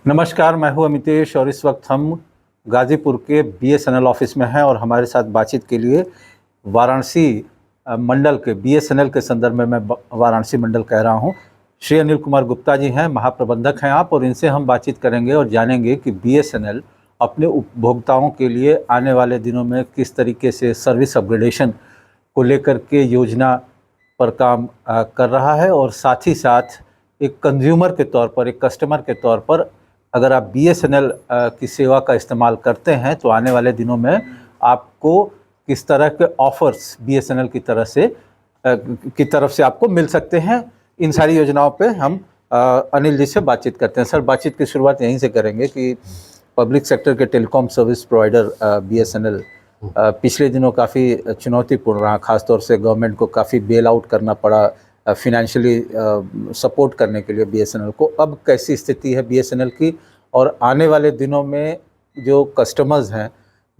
नमस्कार, मैं हूं अमितेश और इस वक्त हम गाज़ीपुर के बीएसएनएल ऑफिस में हैं और हमारे साथ बातचीत के लिए वाराणसी मंडल के बीएसएनएल के संदर्भ में मैं वाराणसी मंडल कह रहा हूं, श्री अनिल कुमार गुप्ता जी हैं, महाप्रबंधक हैं आप, और इनसे हम बातचीत करेंगे और जानेंगे कि बीएसएनएल अपने उपभोक्ताओं के लिए आने वाले दिनों में किस तरीके से सर्विस अपग्रेडेशन को लेकर के योजना पर काम कर रहा है, और साथ ही साथ एक कंज्यूमर के तौर पर, एक कस्टमर के तौर पर अगर आप बीएसएनएल की सेवा का इस्तेमाल करते हैं तो आने वाले दिनों में आपको किस तरह के ऑफर्स बीएसएनएल की तरफ से आपको मिल सकते हैं। इन सारी योजनाओं पे हम अनिल जी से बातचीत करते हैं। सर, बातचीत की शुरुआत यहीं से करेंगे कि पब्लिक सेक्टर के टेलीकॉम सर्विस प्रोवाइडर बीएसएनएल पिछले दिनों काफ़ी चुनौतीपूर्ण रहा, खासतौर से गवर्नमेंट को काफ़ी बेल आउट करना पड़ा फिनेंशियली सपोर्ट करने के लिए बीएसएनएल को। अब कैसी स्थिति है बीएसएनएल की, और आने वाले दिनों में जो कस्टमर्स हैं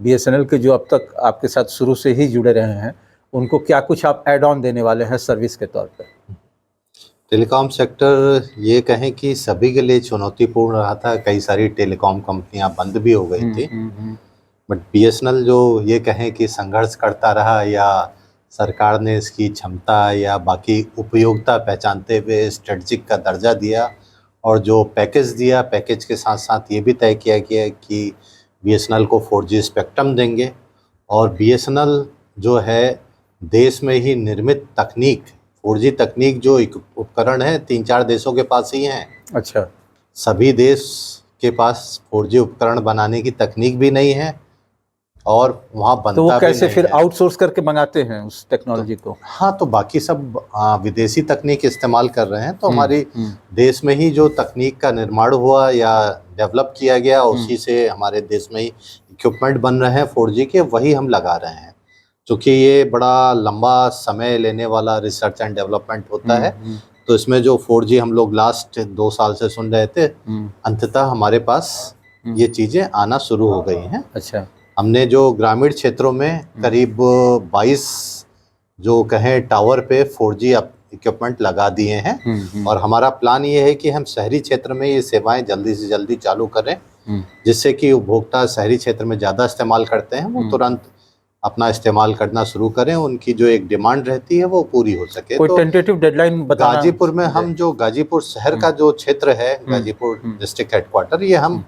बीएसएनएल के, जो अब तक आपके साथ शुरू से ही जुड़े रहे हैं, उनको क्या कुछ आप ऐड ऑन देने वाले हैं सर्विस के तौर पे? टेलीकॉम सेक्टर ये कहें कि सभी के लिए चुनौतीपूर्ण रहा था। कई सारी टेलीकॉम कंपनियां बंद भी हो गई थी, बट बीएसएनएल जो ये कहें कि संघर्ष करता रहा, या सरकार ने इसकी क्षमता या बाकी उपयोगिता पहचानते हुए स्ट्रेटजिक का दर्जा दिया, और जो पैकेज दिया, पैकेज के साथ साथ ये भी तय किया गया कि बीएसएनएल को 4G स्पेक्ट्रम देंगे, और बीएसएनएल जो है देश में ही निर्मित तकनीक 4G तकनीक जो उपकरण है 3-4 देशों के पास ही हैं। अच्छा। सभी देश के पास 4G उपकरण बनाने की तकनीक भी नहीं है, और वहाँ बनता तो वो कैसे भी फिर नहीं आउटसोर्स करके मंगाते हैं उस टेक्नोलॉजी को? हाँ, तो बाकी सब विदेशी तकनीक इस्तेमाल कर रहे हैं। तो हमारी देश में ही जो तकनीक का निर्माण हुआ या डेवलप किया गया, उसी से हमारे देश में ही इक्विपमेंट बन रहे हैं 4G के, वही हम लगा रहे हैं। क्योंकि ये बड़ा लंबा समय लेने वाला रिसर्च एंड डेवलपमेंट होता है, तो इसमें जो 4G हम लोग लास्ट 2 साल से सुन रहे थे, अंततः हमारे पास ये चीज़ें आना शुरू हो गई हैं। अच्छा। हमने जो ग्रामीण क्षेत्रों में करीब 22 जो कहें टावर पे 4G इक्विपमेंट लगा दिए हैं, और हमारा प्लान ये है कि हम शहरी क्षेत्र में ये सेवाएं जल्दी से जल्दी चालू करें, जिससे कि उपभोक्ता शहरी क्षेत्र में ज़्यादा इस्तेमाल करते हैं वो तुरंत अपना इस्तेमाल करना शुरू करें, उनकी जो एक डिमांड रहती है वो पूरी हो सके। कोई तो टेंटेटिव डेडलाइन बताना? गाजीपुर में हम जो गाजीपुर शहर का जो क्षेत्र है, गाजीपुर डिस्ट्रिक्ट हेडक्वार्टर, ये हम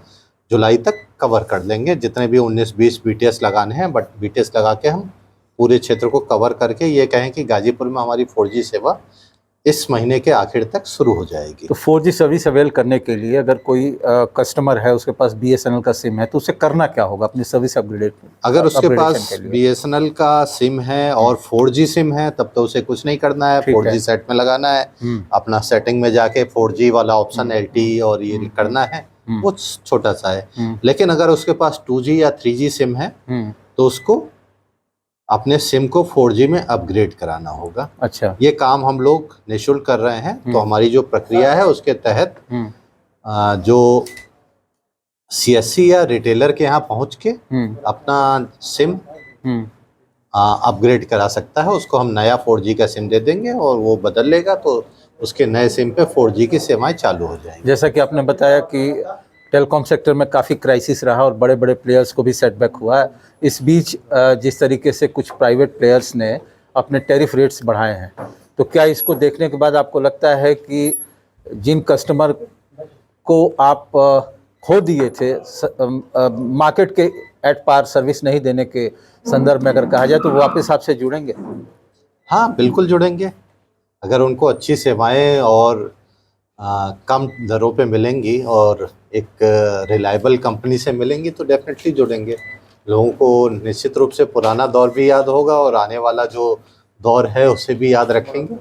जुलाई तक कवर कर लेंगे। जितने भी 19-20 बीटीएस लगाने हैं, बट बीटीएस लगा के हम पूरे क्षेत्र को कवर करके ये कहें कि गाजीपुर में हमारी 4G सेवा इस महीने के आखिर तक शुरू हो जाएगी। तो 4G सर्विस अवेल करने के लिए अगर कोई कस्टमर है, उसके पास बीएसएनएल का सिम है, तो उसे करना क्या होगा अपनी सर्विस अपग्रेड? अगर उसके पास बीएसएनएल का सिम है और 4G सिम है, तब तो उसे कुछ नहीं करना है, 4G सेट में लगाना है, अपना सेटिंग में जाके 4G वाला ऑप्शन LTE और ये करना है, वो छोटा सा है। लेकिन अगर उसके पास 2G या 3G सिम है, तो उसको अपने सिम को 4G में अपग्रेड कराना होगा। अच्छा। ये काम हम लोग निःशुल्क कर रहे हैं। तो हमारी जो प्रक्रिया है उसके तहत जो CSC या रिटेलर के यहाँ पहुँच के अपना सिम अपग्रेड करा सकता है। उसको हम नया 4G का सिम दे देंगे और वो बदल लेगा, तो उसके नए सिम पे 4G की सेवाएं चालू हो जाएंगी। जैसा कि आपने बताया कि टेलीकॉम सेक्टर में काफ़ी क्राइसिस रहा और बड़े बड़े प्लेयर्स को भी सेटबैक हुआ है। इस बीच जिस तरीके से कुछ प्राइवेट प्लेयर्स ने अपने टैरिफ रेट्स बढ़ाए हैं, तो क्या इसको देखने के बाद आपको लगता है कि जिन कस्टमर को आप खो दिए थे मार्केट के एट पार सर्विस नहीं देने के संदर्भ में अगर कहा जाए, तो वो वापस आपसे जुड़ेंगे? हाँ, बिल्कुल जुड़ेंगे। अगर उनको अच्छी सेवाएं और कम दरों पे मिलेंगी और एक रिलायबल कंपनी से मिलेंगी, तो डेफिनेटली जुड़ेंगे। लोगों को निश्चित रूप से पुराना दौर भी याद होगा और आने वाला जो दौर है उसे भी याद रखेंगे।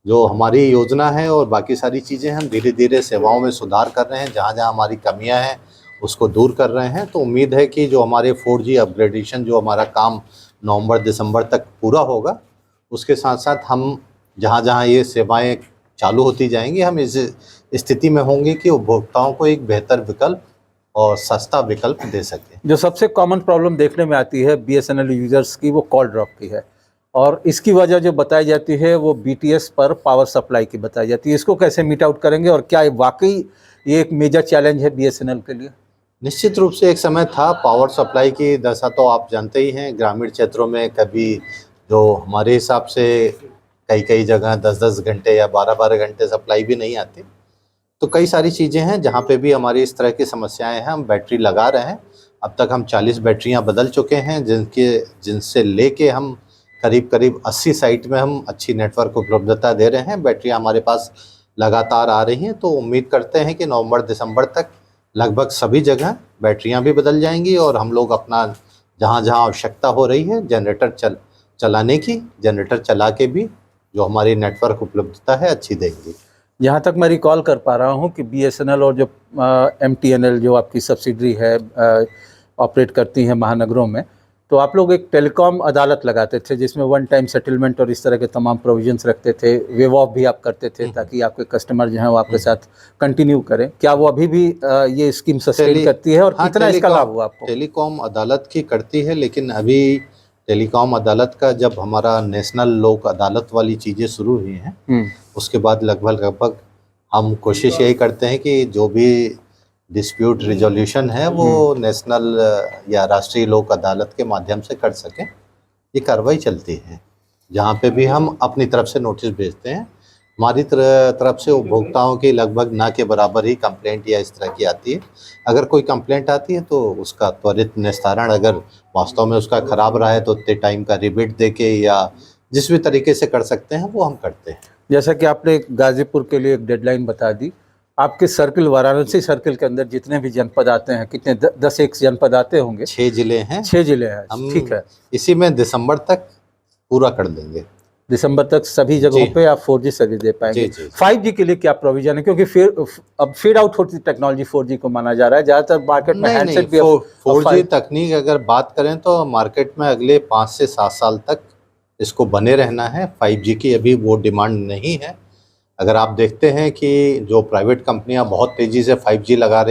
जो हमारी योजना है और बाकी सारी चीज़ें हम धीरे धीरे सेवाओं में सुधार कर रहे हैं, जहाँ जहाँ हमारी कमियां हैं उसको दूर कर रहे हैं। तो उम्मीद है कि जो हमारे 4G अपग्रेडेशन जो हमारा काम नवंबर-दिसंबर तक पूरा होगा, उसके साथ साथ हम जहाँ जहाँ ये सेवाएं चालू होती जाएंगी, हम इस स्थिति में होंगे कि उपभोक्ताओं को एक बेहतर विकल्प और सस्ता विकल्प दे सकें। जो सबसे कॉमन प्रॉब्लम देखने में आती है बीएसएनएल यूजर्स की, वो कॉल ड्रॉप की है, और इसकी वजह जो बताई जाती है वो बीटीएस पर पावर सप्लाई की बताई जाती है। इसको कैसे मीट आउट करेंगे और क्या वाकई ये एक मेजर चैलेंज है बीएसएनएल के लिए? निश्चित रूप से एक समय था, पावर सप्लाई की दशा तो आप जानते ही हैं। ग्रामीण क्षेत्रों में कभी जो हमारे हिसाब से कई कई जगह 10-10 घंटे या 12-12 घंटे सप्लाई भी नहीं आती। तो कई सारी चीज़ें हैं जहाँ पे भी हमारी इस तरह की समस्याएं हैं। हम बैटरी लगा रहे हैं, अब तक हम 40 बैटरियाँ बदल चुके हैं, जिनसे लेके हम करीब करीब 80 साइट में हम अच्छी नेटवर्क उपलब्धता दे रहे हैं। बैटरियाँ हमारे पास लगातार आ रही हैं, तो उम्मीद करते हैं कि नवंबर दिसंबर तक लगभग सभी जगह बैटरियां भी बदल जाएंगी और हम लोग अपना जहां जहां आवश्यकता हो रही है जनरेटर चलाने की, जनरेटर चला के भी जो हमारी नेटवर्क उपलब्धता है अच्छी देंगी। यहाँ तक मैं रिकॉल कर पा रहा हूँ कि बीएसएनएल और जो एमटीएनएल जो आपकी सब्सिडरी है ऑपरेट करती हैं महानगरों में, तो आप लोग एक टेलीकॉम अदालत लगाते थे जिसमें वन टाइम सेटलमेंट और इस तरह के तमाम प्रोविजंस रखते थे, वेव ऑफ भी आप करते थे ताकि आपके कस्टमर जो हैं वो आपके साथ कंटिन्यू करें। क्या वो अभी भी ये स्कीम सस्टेन करती है और हाँ, कितना इसका लाभ हुआ आपको? टेलीकॉम अदालत की करती है, लेकिन अभी टेलीकॉम अदालत का जब हमारा नेशनल लोक अदालत वाली चीज़ें शुरू हुई हैं, उसके बाद लगभग हम कोशिश यही करते हैं कि जो भी डिस्प्यूट रिजोल्यूशन है वो नेशनल या राष्ट्रीय लोक अदालत के माध्यम से कर सकें। ये कार्रवाई चलती है, जहाँ पे भी हम अपनी तरफ से नोटिस भेजते हैं। हमारी तरफ से उपभोक्ताओं की लगभग ना के बराबर ही कंप्लेंट या इस तरह की आती है। अगर कोई कंप्लेंट आती है तो उसका त्वरित निस्तारण, अगर वास्तव में उसका खराब रहा है तो उतने टाइम का रिबेट दे के या जिस भी तरीके से कर सकते हैं वो हम करते हैं। जैसा कि आपने गाजीपुर के लिए एक डेडलाइन बता दी, आपके सर्किल वाराणसी सर्किल के अंदर जितने भी जनपद आते हैं, कितने 10 जनपद आते होंगे? 6 जिले हैं। 6 जिले हैं, हम ठीक है। इसी में दिसंबर तक पूरा कर देंगे। दिसंबर तक सभी जगहों पे आप 4G सर्विस दे पाएंगे। 5G के लिए क्या प्रोविजन है? क्योंकि फिर अब फीड आउट होती टेक्नोलॉजी 4G को माना जा रहा है ज़्यादातर मार्केट में। हैंडसेट भी 4G तकनीक अगर बात करें तो मार्केट में अगले 5 से 7 साल तक इसको बने रहना है। 5G की अभी वो डिमांड नहीं है। अगर आप देखते हैं कि जो प्राइवेट कंपनियां बहुत तेज़ी से 5G लगा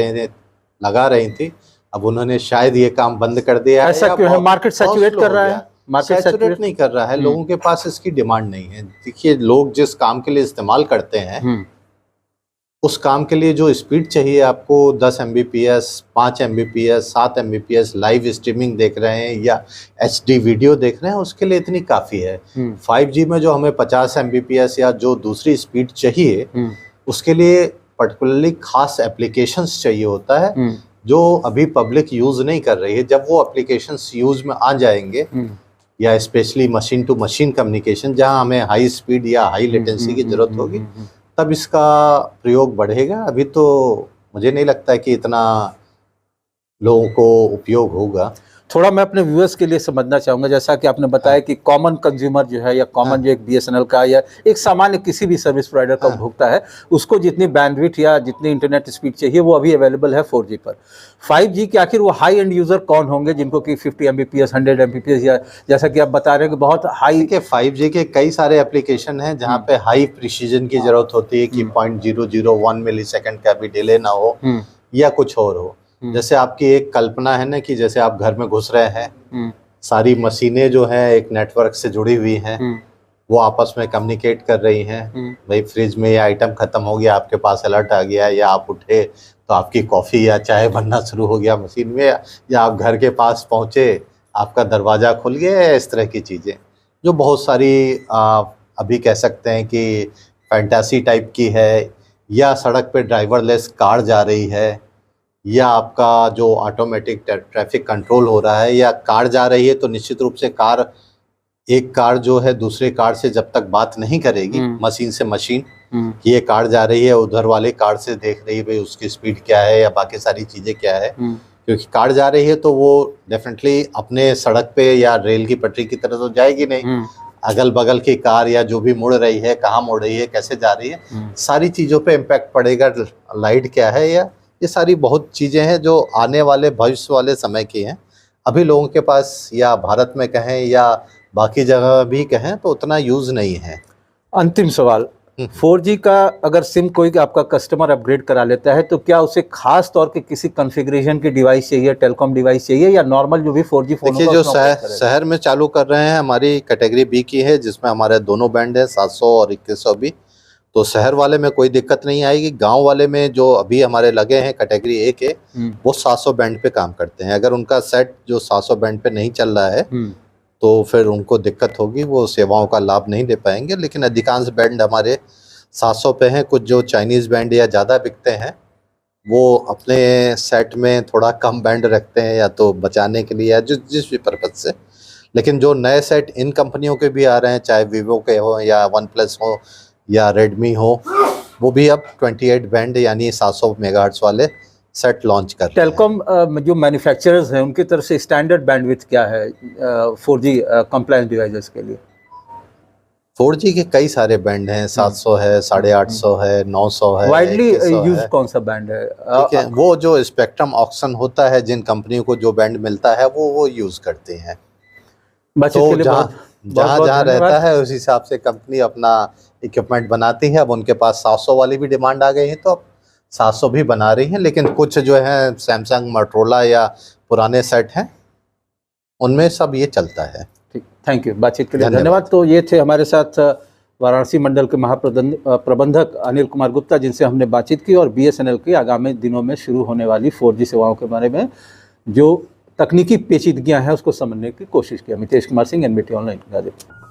रही थी, अब उन्होंने शायद ये काम बंद कर दिया है। ऐसा क्यों है? मार्केट सैचुरेट कर रहा है? मार्केट सैचुरेट नहीं कर रहा है, लोगों के पास इसकी डिमांड नहीं है। देखिए, लोग जिस काम के लिए इस्तेमाल करते हैं उस काम के लिए जो स्पीड चाहिए आपको 10 Mbps, 5 Mbps, 7 Mbps live streaming देख रहे हैं या HD वीडियो देख रहे हैं, उसके लिए इतनी काफ़ी है। 5G में जो हमें 50 Mbps या जो दूसरी स्पीड चाहिए उसके लिए पर्टिकुलरली खास एप्लीकेशंस चाहिए होता है जो अभी पब्लिक यूज़ नहीं कर रही है। जब वो एप्लीकेशंस यूज़ में आ जाएंगे या specially machine to machine communication जहां हमें हाई स्पीड या हाई लेटेंसी की ज़रूरत होगी, तब इसका प्रयोग बढ़ेगा। अभी तो मुझे नहीं लगता कि इतना लोगों को उपयोग होगा। थोड़ा मैं अपने व्यूअर्स के लिए समझना चाहूँगा, जैसा कि आपने बताया कि कॉमन कंज्यूमर जो है या कॉमन जो एक बीएसएनएल का या एक सामान्य किसी भी सर्विस प्रोवाइडर का उपभोक्ता है, उसको जितनी बैंडविड्थ या जितनी इंटरनेट स्पीड चाहिए वो अभी अवेलेबल है 4G पर। 5G के आखिर वो हाई एंड यूज़र कौन होंगे जिनको कि 50 Mbps, 100 Mbps या जैसा कि आप बता रहे हैं कि बहुत हाई के 5G के कई सारे एप्लीकेशन हैं जहाँ पे हाई प्रिसीजन की ज़रूरत होती है कि 0.001 मिलीसेकंड का भी डिले ना हो या कुछ और हो। जैसे आपकी एक कल्पना है ना कि जैसे आप घर में घुस रहे हैं, सारी मशीनें जो हैं एक नेटवर्क से जुड़ी हुई हैं, वो आपस में कम्युनिकेट कर रही हैं। भाई फ्रिज में ये आइटम खत्म हो गया, आपके पास अलर्ट आ गया, या आप उठे तो आपकी कॉफ़ी या चाय बनना शुरू हो गया मशीन में, या आप घर के पास पहुँचे आपका दरवाज़ा खुल गया, इस तरह की चीज़ें जो बहुत सारी अभी कह सकते हैं कि फैंटासी टाइप की है, या सड़क पे ड्राइवरलेस कार जा रही है, या आपका जो ऑटोमेटिक ट्रैफिक कंट्रोल हो रहा है, या कार जा रही है तो निश्चित रूप से एक कार जो है दूसरे कार से जब तक बात नहीं करेगी मशीन से मशीन कि ये कार जा रही है, उधर वाले कार से देख रही है भाई उसकी स्पीड क्या है या बाकी सारी चीज़ें क्या है, क्योंकि कार जा रही है तो वो डेफिनेटली अपने सड़क पे या रेल की पटरी की तरह तो जाएगी नहीं। अगल बगल की कार या जो भी मुड़ रही है, कहाँ मुड़ रही है, कैसे जा रही है, सारी चीज़ों पे इम्पैक्ट पड़ेगा। लाइट क्या है, या ये सारी बहुत चीज़ें हैं जो आने वाले भविष्य वाले समय की हैं। अभी लोगों के पास या भारत में कहें या बाकी जगह भी कहें तो उतना यूज़ नहीं है। अंतिम सवाल, 4G का अगर सिम कोई आपका कस्टमर अपग्रेड करा लेता है तो क्या उसे खास तौर के किसी कॉन्फ़िगरेशन की डिवाइस चाहिए, टेलीकॉम डिवाइस चाहिए, या नॉर्मल जो भी 4G फोन देखिए, होगा जो उसमें ऑपरेट करेगा? शहर में चालू कर रहे हैं हमारी कैटेगरी बी की है, जिसमें हमारे दोनों बैंड है 700 और 2100 भी। तो शहर वाले में कोई दिक्कत नहीं आएगी। गांव वाले में जो अभी हमारे लगे हैं कैटेगरी ए के, वो 700 बैंड पे काम करते हैं। अगर उनका सेट जो 700 बैंड पे नहीं चल रहा है तो फिर उनको दिक्कत होगी, वो सेवाओं का लाभ नहीं ले पाएंगे। लेकिन अधिकांश बैंड हमारे 700 पे हैं। कुछ जो चाइनीज़ बैंड या ज़्यादा बिकते हैं वो अपने सेट में थोड़ा कम बैंड रखते हैं, या तो बचाने के लिए या जिस भी पर्पज़ से। लेकिन जो नए सेट इन कंपनियों के भी आ रहे हैं, चाहे वीवो के हो या वन प्लस हो या रेडमी हो, वो भी अब 28 बैंड यानी 700 मेगाहर्ट्ज़ वाले सेट लॉन्च कर रहे हैं। टेलीकॉम जो मैन्युफैक्चरर्स हैं उनकी तरफ से स्टैंडर्ड बैंडविड्थ क्या है 4G कंप्लायंस डिवाइसेस के लिए? 4G के कई सारे बैंड हैं, 700 है, 850 है, 900 है, वाइडली 2100 यूज है। कौन सा बैंड है? ठीक है, वो जो स्पेक्ट्रम ऑक्शन होता है, जिन कंपनियों को जो बैंड मिलता है वो यूज करते हैं। बातचीत तो के लिए जहाँ जहाँ बहुत जहाँ धन्यवाद। रहता है उस हिसाब से कंपनी अपना इक्विपमेंट बनाती है। अब उनके पास 700 वाली भी डिमांड आ गई है, तो अब 700 भी बना रही है। लेकिन कुछ जो है सैमसंग, मोटरोला या पुराने सेट हैं, उनमें सब ये चलता है। ठीक, थैंक यू। बातचीत के लिए धन्यवाद। धन्यवाद। तो ये थे हमारे साथ वाराणसी मंडल के महाप्रबंधक अनिल कुमार गुप्ता, जिनसे हमने बातचीत की और BSNL की आगामी दिनों में शुरू होने वाली 4G सेवाओं के बारे में जो तकनीकी पेचीदगियां हैं उसको समझने की कोशिश की। Mitesh Kumar Singh, NBT online, Ghazipur.